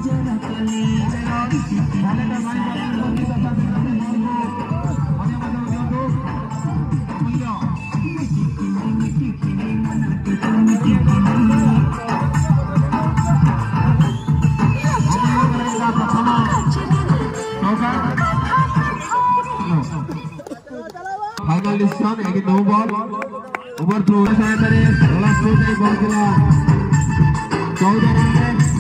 Final decision again no ball. Over throw. Last throw ball. 14 run.